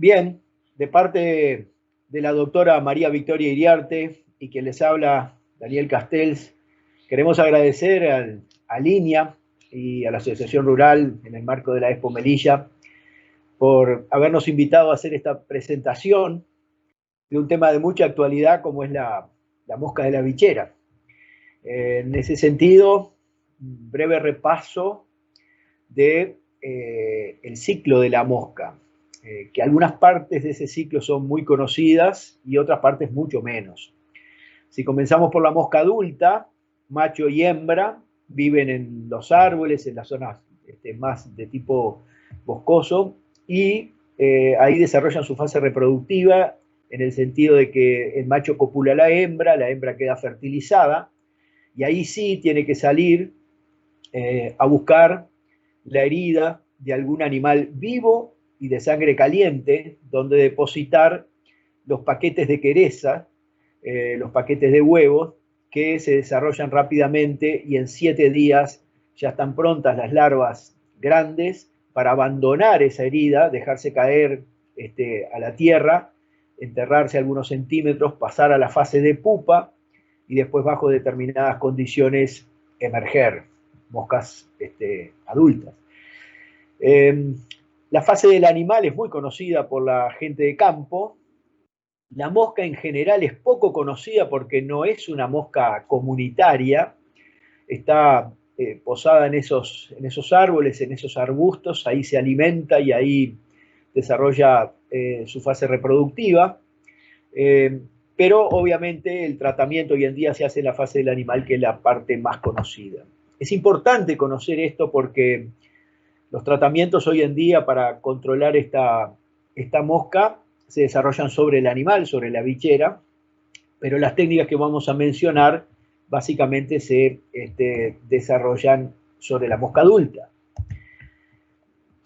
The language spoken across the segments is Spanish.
Bien, de parte de la doctora María Victoria Iriarte y quien les habla, Daniel Castells, queremos agradecer a Línea y a la Asociación Rural en el marco de la Expo Melilla por habernos invitado a hacer esta presentación de un tema de mucha actualidad como es la mosca de la bichera. En ese sentido, un breve repaso de el ciclo de la mosca, que algunas partes de ese ciclo son muy conocidas y otras partes mucho menos. Si comenzamos por la mosca adulta, macho y hembra viven en los árboles, en las zonas más de tipo boscoso, y ahí desarrollan su fase reproductiva en el sentido de que el macho copula a la hembra queda fertilizada, y ahí sí tiene que salir a buscar la herida de algún animal vivo y de sangre caliente, donde depositar los paquetes de quereza, los paquetes de huevos, que se desarrollan rápidamente y en 7 días ya están prontas las larvas grandes para abandonar esa herida, dejarse caer a la tierra, enterrarse algunos centímetros, pasar a la fase de pupa y después bajo determinadas condiciones emerger, moscas adultas. La fase del animal es muy conocida por la gente de campo. La mosca en general es poco conocida porque no es una mosca comunitaria, está posada en esos árboles, en esos arbustos, ahí se alimenta y ahí desarrolla su fase reproductiva. Pero obviamente el tratamiento hoy en día se hace en la fase del animal, que es la parte más conocida. Es importante conocer esto porque los tratamientos hoy en día para controlar esta mosca se desarrollan sobre el animal, sobre la bichera, pero las técnicas que vamos a mencionar básicamente se desarrollan sobre la mosca adulta.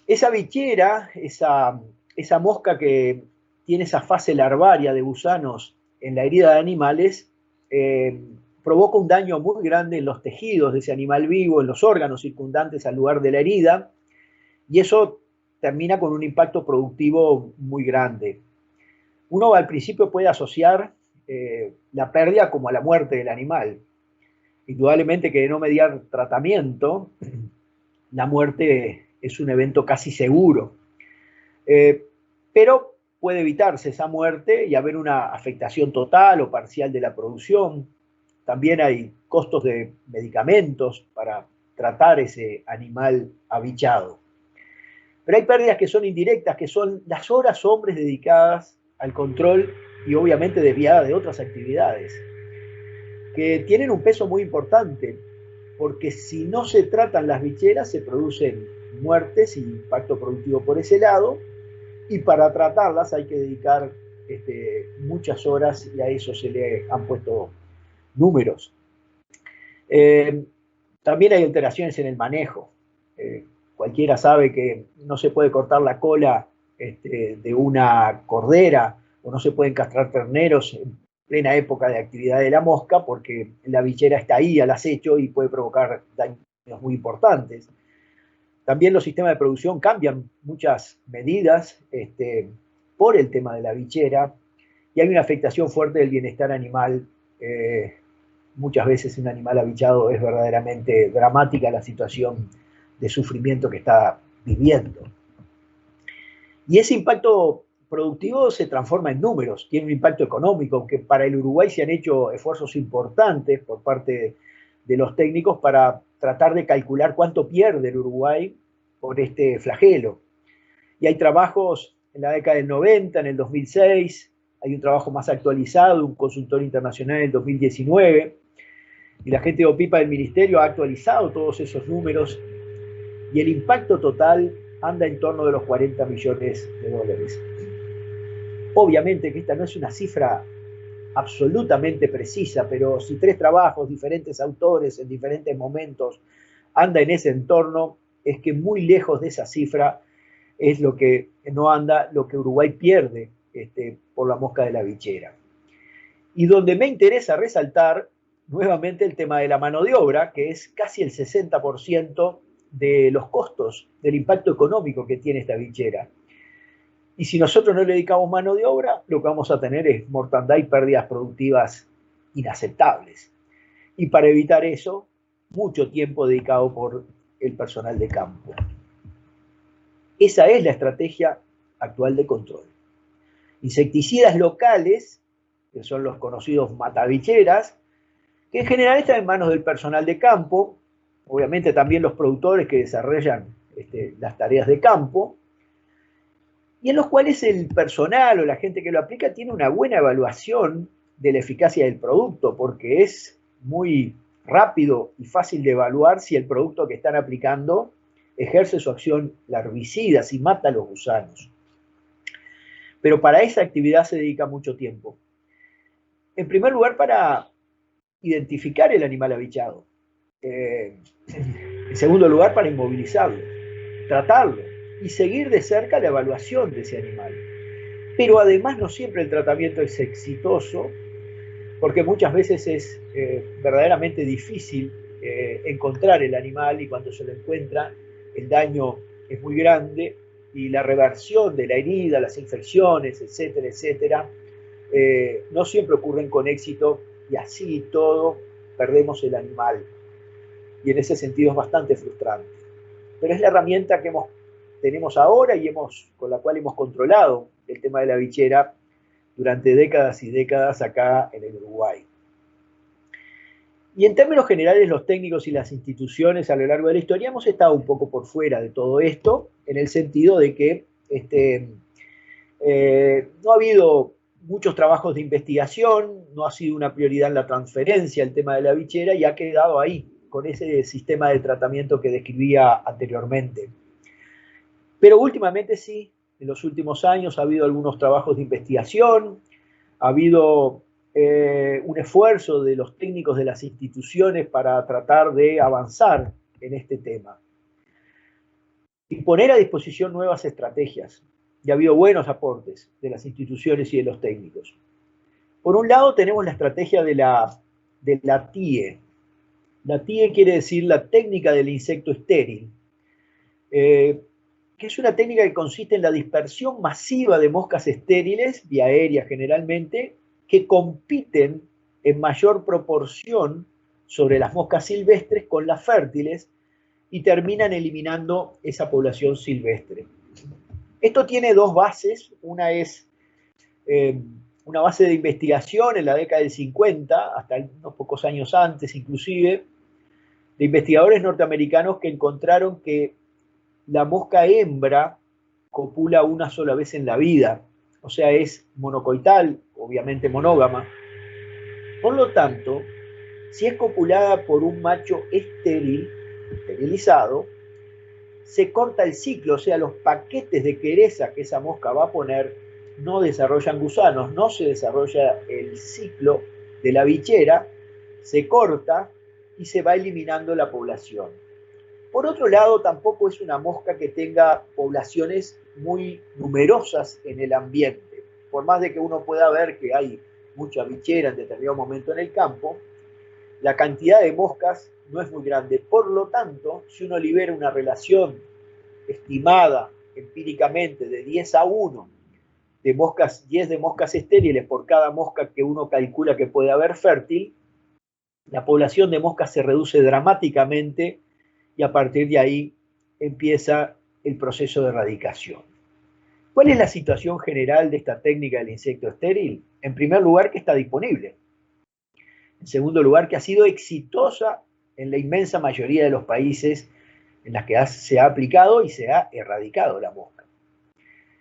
Esa bichera, esa mosca que tiene esa fase larvaria de gusanos en la herida de animales, provoca un daño muy grande en los tejidos de ese animal vivo, en los órganos circundantes al lugar de la herida, y eso termina con un impacto productivo muy grande. Uno al principio puede asociar la pérdida como a la muerte del animal. Indudablemente que de no mediar tratamiento, la muerte es un evento casi seguro. Pero puede evitarse esa muerte y haber una afectación total o parcial de la producción. También hay costos de medicamentos para tratar ese animal abichado. Pero hay pérdidas que son indirectas, que son las horas hombres dedicadas al control y obviamente desviadas de otras actividades, que tienen un peso muy importante, porque si no se tratan las bicheras se producen muertes y impacto productivo por ese lado, y para tratarlas hay que dedicar muchas horas y a eso se le han puesto números. También hay alteraciones en el manejo. Cualquiera sabe que no se puede cortar la cola de una cordera o no se pueden castrar terneros en plena época de actividad de la mosca porque la bichera está ahí al acecho y puede provocar daños muy importantes. También los sistemas de producción cambian muchas medidas por el tema de la bichera y hay una afectación fuerte del bienestar animal. Muchas veces un animal abichado es verdaderamente dramática la situación de sufrimiento que está viviendo. Y ese impacto productivo se transforma en números, tiene un impacto económico, aunque para el Uruguay se han hecho esfuerzos importantes por parte de los técnicos para tratar de calcular cuánto pierde el Uruguay por este flagelo. Y hay trabajos en la década del 90, en el 2006, hay un trabajo más actualizado, un consultor internacional en el 2019, y la gente de OPIPA del Ministerio ha actualizado todos esos números, y el impacto total anda en torno de los 40 millones de dólares. Obviamente que esta no es una cifra absolutamente precisa, pero si 3 trabajos, diferentes autores en diferentes momentos, anda en ese entorno, es que muy lejos de esa cifra es lo que no anda, lo que Uruguay pierde por la mosca de la bichera. Y donde me interesa resaltar nuevamente el tema de la mano de obra, que es casi el 60% de los costos, del impacto económico que tiene esta bichera. Y si nosotros no le dedicamos mano de obra, lo que vamos a tener es mortandad y pérdidas productivas inaceptables. Y para evitar eso, mucho tiempo dedicado por el personal de campo. Esa es la estrategia actual de control. Insecticidas locales, que son los conocidos matabicheras, que en general están en manos del personal de campo, obviamente también los productores que desarrollan las tareas de campo, y en los cuales el personal o la gente que lo aplica tiene una buena evaluación de la eficacia del producto, porque es muy rápido y fácil de evaluar si el producto que están aplicando ejerce su acción larvicida, si mata a los gusanos. Pero para esa actividad se dedica mucho tiempo. En primer lugar, para identificar el animal abichado. En segundo lugar, para inmovilizarlo, tratarlo y seguir de cerca la evaluación de ese animal. Pero además no siempre el tratamiento es exitoso, porque muchas veces es verdaderamente difícil encontrar el animal, y cuando se lo encuentra el daño es muy grande y la reversión de la herida, las infecciones, etcétera, etcétera, no siempre ocurren con éxito, y así todo perdemos el animal. Y en ese sentido es bastante frustrante. Pero es la herramienta que tenemos ahora y con la cual hemos controlado el tema de la bichera durante décadas y décadas acá en el Uruguay. Y en términos generales, los técnicos y las instituciones a lo largo de la historia hemos estado un poco por fuera de todo esto, en el sentido de que no ha habido muchos trabajos de investigación, no ha sido una prioridad en la transferencia el tema de la bichera, y ha quedado ahí, con ese sistema de tratamiento que describía anteriormente. Pero últimamente sí, en los últimos años ha habido algunos trabajos de investigación, ha habido un esfuerzo de los técnicos de las instituciones para tratar de avanzar en este tema y poner a disposición nuevas estrategias. Y ha habido buenos aportes de las instituciones y de los técnicos. Por un lado tenemos la estrategia de la TIE. La TIE quiere decir la técnica del insecto estéril, que es una técnica que consiste en la dispersión masiva de moscas estériles, vía aérea generalmente, que compiten en mayor proporción sobre las moscas silvestres con las fértiles y terminan eliminando esa población silvestre. Esto tiene dos bases. Una es una base de investigación en la década del 50, hasta unos pocos años antes inclusive, de investigadores norteamericanos que encontraron que la mosca hembra copula una sola vez en la vida, o sea, es monocoital, obviamente monógama. Por lo tanto, si es copulada por un macho estéril, esterilizado, se corta el ciclo, o sea, los paquetes de quereza que esa mosca va a poner no desarrollan gusanos, no se desarrolla el ciclo de la bichera, se corta y se va eliminando la población. Por otro lado, tampoco es una mosca que tenga poblaciones muy numerosas en el ambiente. Por más de que uno pueda ver que hay mucha bichera en determinado momento en el campo, la cantidad de moscas no es muy grande. Por lo tanto, si uno libera una relación estimada empíricamente de 10:1 de moscas, 10 de moscas estériles por cada mosca que uno calcula que puede haber fértil, la población de moscas se reduce dramáticamente y a partir de ahí empieza el proceso de erradicación. ¿Cuál es la situación general de esta técnica del insecto estéril? En primer lugar, que está disponible. En segundo lugar, que ha sido exitosa en la inmensa mayoría de los países en las que se ha aplicado y se ha erradicado la mosca.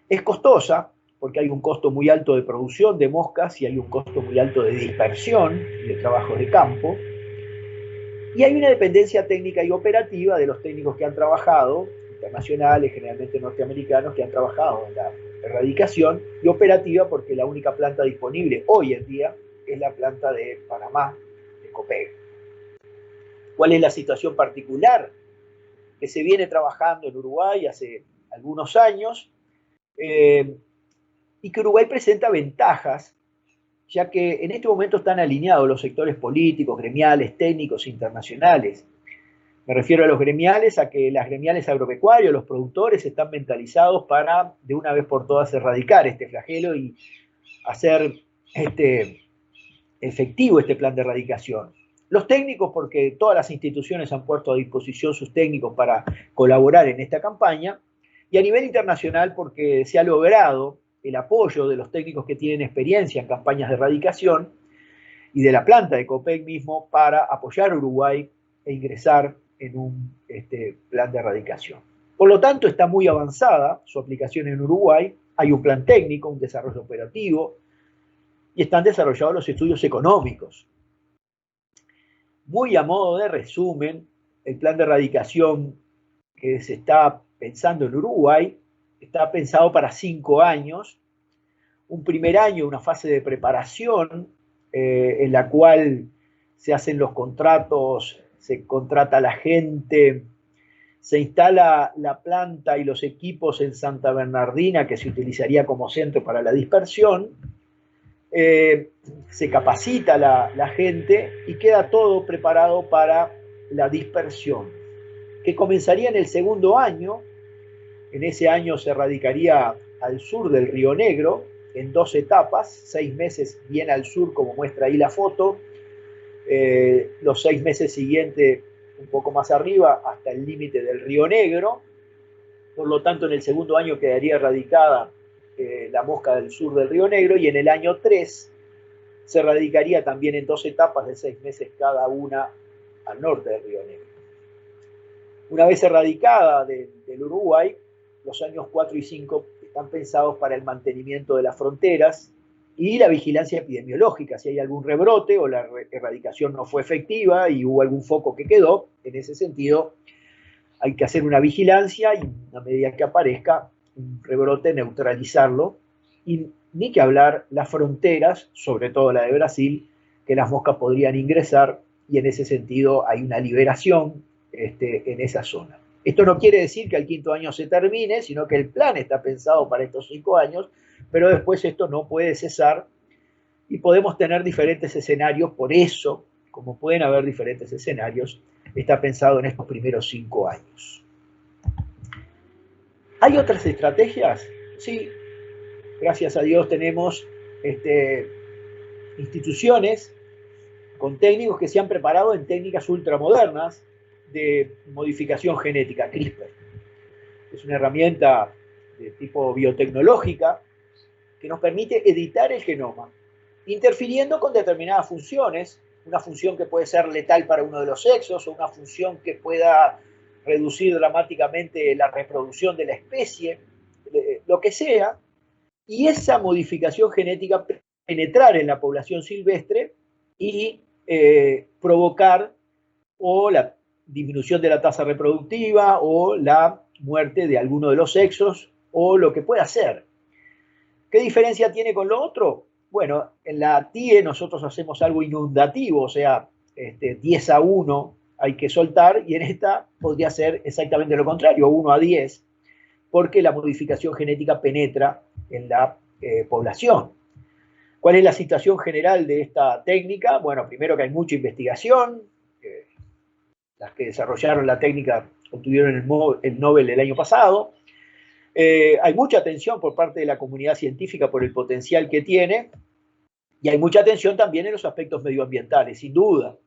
Es costosa, porque hay un costo muy alto de producción de moscas y hay un costo muy alto de dispersión y de trabajos de campo. Y hay una dependencia técnica y operativa de los técnicos que han trabajado, internacionales, generalmente norteamericanos, que han trabajado en la erradicación, y operativa porque la única planta disponible hoy en día es la planta de Panamá, de Copec. ¿Cuál es la situación particular que se viene trabajando en Uruguay hace algunos años? Y que Uruguay presenta ventajas, ya que en este momento están alineados los sectores políticos, gremiales, técnicos, internacionales. Me refiero a los gremiales, a que las gremiales agropecuarios, los productores, están mentalizados para de una vez por todas erradicar este flagelo y hacer efectivo este plan de erradicación. Los técnicos, porque todas las instituciones han puesto a disposición sus técnicos para colaborar en esta campaña, y a nivel internacional porque se ha logrado el apoyo de los técnicos que tienen experiencia en campañas de erradicación y de la planta de COPEC mismo para apoyar a Uruguay e ingresar en un plan de erradicación. Por lo tanto, está muy avanzada su aplicación en Uruguay, hay un plan técnico, un desarrollo operativo, y están desarrollados los estudios económicos. Muy a modo de resumen, el plan de erradicación que se está pensando en Uruguay está pensado para 5 años. Un primer año, una fase de preparación en la cual se hacen los contratos, se contrata a la gente, se instala la planta y los equipos en Santa Bernardina, que se utilizaría como centro para la dispersión. Se capacita la gente y queda todo preparado para la dispersión, que comenzaría en el segundo año. En ese año se radicaría al sur del Río Negro, en 2 etapas, 6 meses bien al sur, como muestra ahí la foto, los 6 meses siguientes un poco más arriba, hasta el límite del Río Negro. Por lo tanto, en el segundo año quedaría radicada la mosca del sur del Río Negro, y en el año 3 se radicaría también en 2 etapas de 6 meses cada una al norte del Río Negro. Una vez erradicada del Uruguay, los años 4 y 5 están pensados para el mantenimiento de las fronteras y la vigilancia epidemiológica. Si hay algún rebrote o la erradicación no fue efectiva y hubo algún foco que quedó, en ese sentido hay que hacer una vigilancia y a medida que aparezca un rebrote, neutralizarlo. Y ni que hablar las fronteras, sobre todo la de Brasil, que las moscas podrían ingresar, y en ese sentido hay una liberación en esa zona. Esto no quiere decir que al 5.º año se termine, sino que el plan está pensado para estos 5 años, pero después esto no puede cesar y podemos tener diferentes escenarios. Por eso, como pueden haber diferentes escenarios, está pensado en estos primeros 5 años. ¿Hay otras estrategias? Sí, gracias a Dios tenemos instituciones con técnicos que se han preparado en técnicas ultramodernas de modificación genética, CRISPR. Es una herramienta de tipo biotecnológica que nos permite editar el genoma, interfiriendo con determinadas funciones, una función que puede ser letal para uno de los sexos, o una función que pueda reducir dramáticamente la reproducción de la especie, lo que sea, y esa modificación genética penetrar en la población silvestre y provocar o la disminución de la tasa reproductiva o la muerte de alguno de los sexos o lo que pueda ser. ¿Qué diferencia tiene con lo otro? Bueno, en la TIE nosotros hacemos algo inundativo, o sea, 10-1 hay que soltar, y en esta podría ser exactamente lo contrario, 1-10, porque la modificación genética penetra en la población. ¿Cuál es la situación general de esta técnica? Bueno, primero que hay mucha investigación. Las que desarrollaron la técnica obtuvieron el Nobel el año pasado. Hay mucha atención por parte de la comunidad científica por el potencial que tiene, y hay mucha atención también en los aspectos medioambientales, sin duda.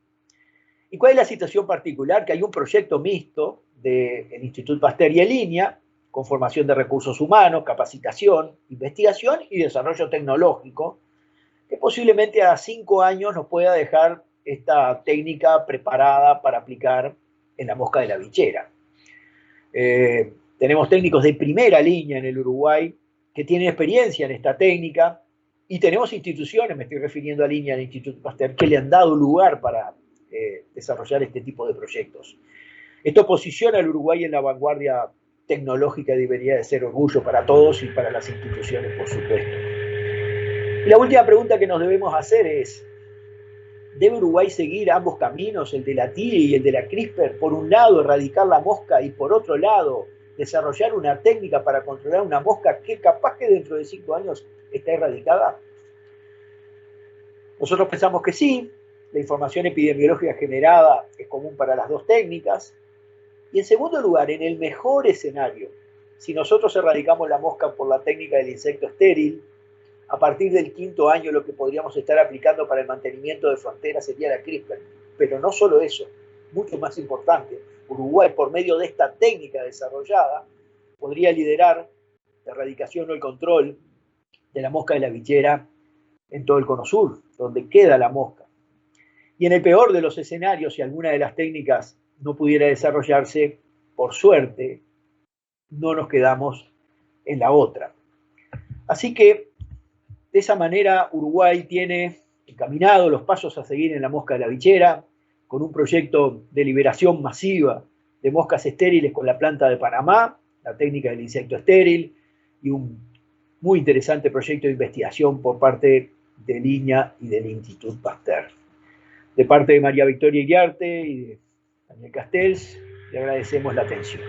¿Y cuál es la situación particular? Que hay un proyecto mixto del Instituto Pasteur y en línea, con formación de recursos humanos, capacitación, investigación y desarrollo tecnológico, que posiblemente a 5 años nos pueda dejar esta técnica preparada para aplicar en la mosca de la bichera. Tenemos técnicos de primera línea en el Uruguay que tienen experiencia en esta técnica, y tenemos instituciones, me estoy refiriendo a línea del Instituto Pasteur, que le han dado lugar para desarrollar este tipo de proyectos. Esto posiciona al Uruguay en la vanguardia tecnológica y debería de ser orgullo para todos y para las instituciones, por supuesto. Y la última pregunta que nos debemos hacer es: ¿debe Uruguay seguir ambos caminos, el de la TIE y el de la CRISPR? Por un lado, erradicar la mosca, y por otro lado, desarrollar una técnica para controlar una mosca que capaz que dentro de 5 años está erradicada. Nosotros pensamos que sí. La información epidemiológica generada es común para las dos técnicas. Y en segundo lugar, en el mejor escenario, si nosotros erradicamos la mosca por la técnica del insecto estéril, a partir del 5.º año lo que podríamos estar aplicando para el mantenimiento de fronteras sería la CRISPR. Pero no solo eso, mucho más importante, Uruguay, por medio de esta técnica desarrollada, podría liderar la erradicación o el control de la mosca de la bichera en todo el cono sur, donde queda la mosca. Y en el peor de los escenarios, si alguna de las técnicas no pudiera desarrollarse, por suerte, no nos quedamos en la otra. Así que, de esa manera, Uruguay tiene encaminados los pasos a seguir en la mosca de la bichera, con un proyecto de liberación masiva de moscas estériles con la planta de Panamá, la técnica del insecto estéril, y un muy interesante proyecto de investigación por parte del INAH y del Instituto Pasteur. De parte de María Victoria Iriarte y de Daniel Castells, le agradecemos la atención.